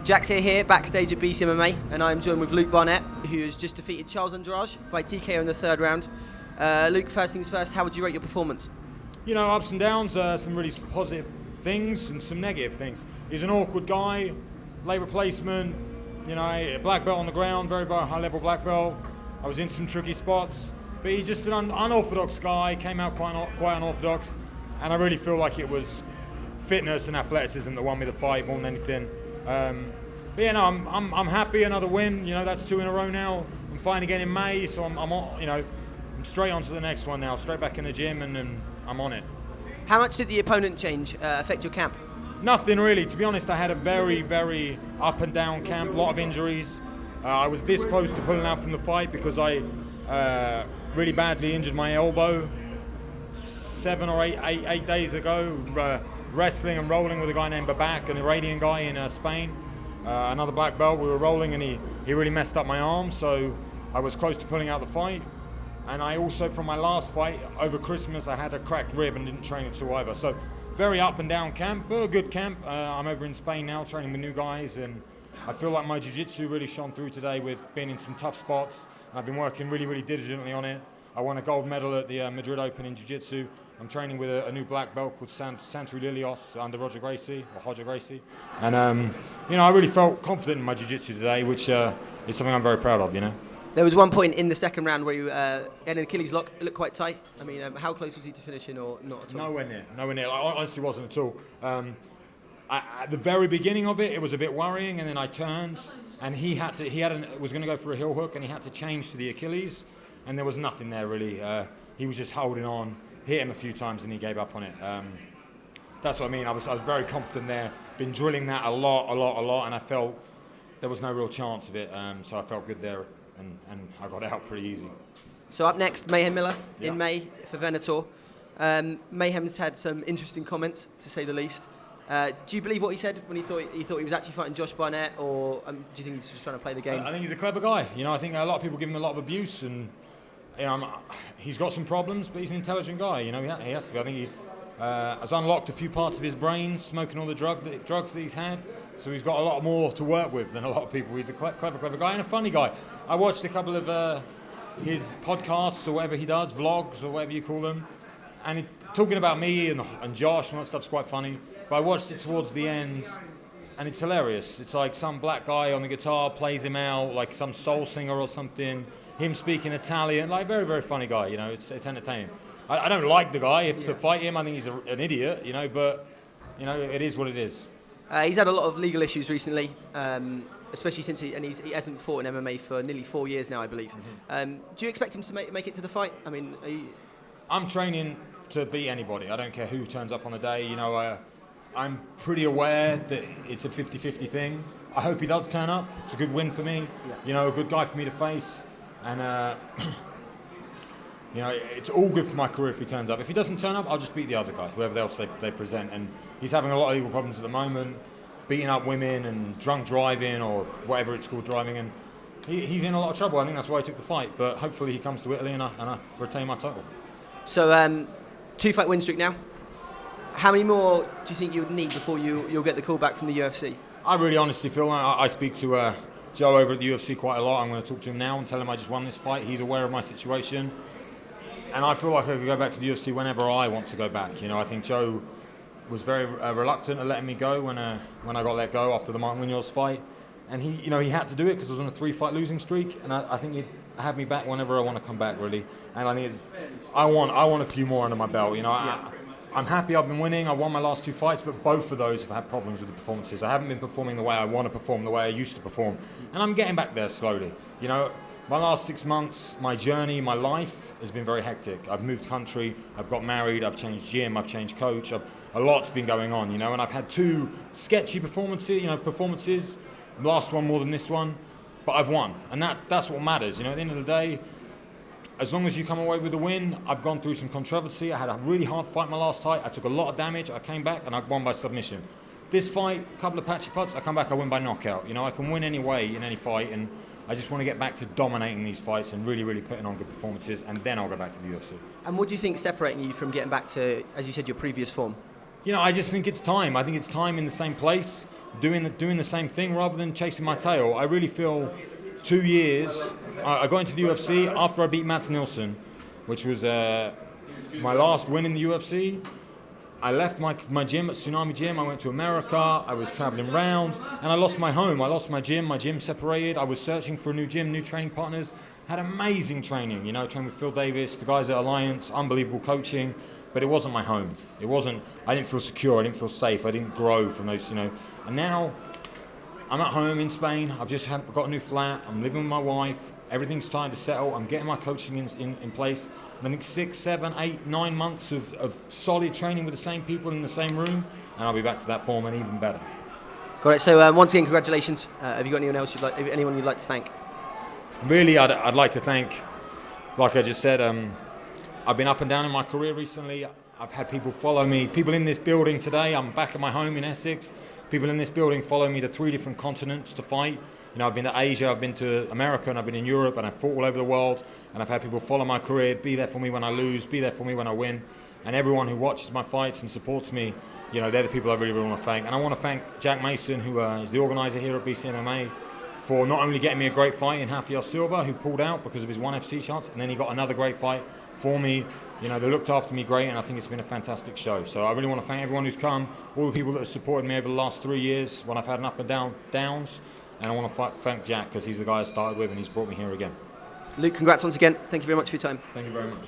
Jack's here backstage at BCMMA, and I'm joined with Luke Barnatt, who has just defeated Charles Andrade by TKO in the third round. Luke, first things first, how would you rate your performance? You know, ups and downs, some really positive things and some negative things. He's an awkward guy, late replacement, you know, a black belt on the ground, very, very high level black belt. I was in some tricky spots, but he's just an unorthodox guy, came out quite unorthodox, and I really feel like it was fitness and athleticism that won me the fight more than anything. But yeah, no, I'm happy. Another win. You know, that's 2 in a row now. I'm fighting again in May, so I'm straight on to the next one now. Straight back in the gym, and I'm on it. How much did the opponent change affect your camp? Nothing really. To be honest, I had a very, very up and down camp. A lot of injuries. I was this close to pulling out from the fight because I really badly injured my elbow 7 or 8 days ago. Wrestling and rolling with a guy named Barnatt, an Iranian guy in Spain, another black belt. We were rolling and he really messed up my arm, so I was close to pulling out the fight. And I also, from my last fight over Christmas, I had a cracked rib and didn't train at all either. So very up and down camp, but a good camp. I'm over in Spain now training with new guys, and I feel like my jiu-jitsu really shone through today with being in some tough spots. And I've been working really, really diligently on it. I won a gold medal at the Madrid Open in jiu-jitsu. I'm training with a new black belt called Santu Lilios under Roger Gracie. And, I really felt confident in my jiu-jitsu today, which is something I'm very proud of, you know. There was one point in the second round where you had an Achilles lock. It looked quite tight. I mean, how close was he to finishing or not at all? Nowhere near. I honestly wasn't at all. At the very beginning of it, it was a bit worrying, and then I turned, and he was going to go for a heel hook, and he had to change to the Achilles, and there was nothing there really. He was just holding on. Hit him a few times and he gave up on it. That's what I mean. I was very confident there. Been drilling that a lot, and I felt there was no real chance of it. So I felt good there, and I got out pretty easy. So up next, Mayhem Miller in May for Venator. Mayhem's had some interesting comments, to say the least. Do you believe what he said when he thought he was actually fighting Josh Barnatt, or do you think he's just trying to play the game? I think he's a clever guy. You know, I think a lot of people give him a lot of abuse, and you know, he's got some problems, but he's an intelligent guy. You know, he has to be. I think he has unlocked a few parts of his brain, smoking all the drugs that he's had. So he's got a lot more to work with than a lot of people. He's a clever guy and a funny guy. I watched a couple of his podcasts or whatever he does, vlogs or whatever you call them, and talking about me and Josh and all that stuff's quite funny. But I watched it towards the end, and it's hilarious. It's like some black guy on the guitar plays him out, like some soul singer or something. Him speaking Italian, like very, very funny guy, you know, it's entertaining. I don't like the guy. To fight him, I think he's an idiot, you know, but, you know, it is what it is. He's had a lot of legal issues recently, especially since he hasn't fought in MMA for nearly 4 years now, I believe. Mm-hmm. Do you expect him to make it to the fight? I mean, I'm training to beat anybody. I don't care who turns up on the day, you know. I'm pretty aware that it's a 50-50 thing. I hope he does turn up. It's a good win for me. Yeah. You know, a good guy for me to face. And, you know, it's all good for my career if he turns up. If he doesn't turn up, I'll just beat the other guy, whoever else they present. And he's having a lot of legal problems at the moment, beating up women and drunk driving or whatever it's called, driving. And he's in a lot of trouble. I think that's why he took the fight. But hopefully he comes to Italy and I retain my title. So, 2-fight win streak now. How many more do you think you would need before you'll get the call back from the UFC? I really honestly feel I speak to Joe over at the UFC quite a lot. I'm going to talk to him now and tell him I just won this fight. He's aware of my situation. And I feel like I could go back to the UFC whenever I want to go back. You know, I think Joe was very reluctant at letting me go when I got let go after the Martin Munoz fight. And he had to do it because I was on a 3-fight losing streak. And I think he'd have me back whenever I want to come back, really. And I think I want a few more under my belt. You know, I'm happy I've been winning. I won my last 2 fights, but both of those have had problems with the performances. I haven't been performing the way I want to perform, the way I used to perform. And I'm getting back there slowly. You know, my last 6 months, my journey, my life has been very hectic. I've moved country, I've got married, I've changed gym, I've changed coach. A lot's been going on, you know, and I've had 2 sketchy performances. The last one more than this one, but I've won. And that's what matters. You know, at the end of the day, as long as you come away with a win, I've gone through some controversy. I had a really hard fight my last fight. I took a lot of damage. I came back and I won by submission. This fight, a couple of patchy putts, I come back, I win by knockout. You know, I can win any way in any fight, and I just want to get back to dominating these fights and really, really putting on good performances, and then I'll go back to the UFC. And what do you think is separating you from getting back to, as you said, your previous form? You know, I just think it's time. I think it's time in the same place. doing the same thing rather than chasing my tail. I really feel 2 years. I got into the UFC after I beat Mats Nilsson, which was my last win in the UFC. I left my gym at Tsunami Gym. I went to America. I was traveling around, and I lost my home. I lost my gym. My gym separated. I was searching for a new gym, new training partners. Had amazing training. You know, trained with Phil Davis, the guys at Alliance, unbelievable coaching. But it wasn't my home. It wasn't. I didn't feel secure. I didn't feel safe. I didn't grow from those. You know. And now I'm at home in Spain. I've just got a new flat. I'm living with my wife. Everything's starting to settle. I'm getting my coaching in place. I think 6, 7, 8, 9 months of solid training with the same people in the same room, and I'll be back to that form and even better. Got it. So once again, congratulations. Have you got anyone you'd like to thank? Really, I'd like to thank, like I just said, I've been up and down in my career recently. I've had people follow me. People in this building today, I'm back at my home in Essex. People in this building follow me to 3 different continents to fight. You know, I've been to Asia, I've been to America, and I've been in Europe, and I've fought all over the world, and I've had people follow my career, be there for me when I lose, be there for me when I win, and everyone who watches my fights and supports me, you know, they're the people I really, really want to thank. And I want to thank Jack Mason, who is the organizer here at BCMMA, for not only getting me a great fight in Rafael Silva, who pulled out because of his 1 FC chance, and then he got another great fight for me. You know, they looked after me great, and I think it's been a fantastic show. So I really want to thank everyone who's come, all the people that have supported me over the last 3 years when I've had an up and downs. And I want to thank Jack because he's the guy I started with and he's brought me here again. Luke, congrats once again. Thank you very much for your time. Thank you very much.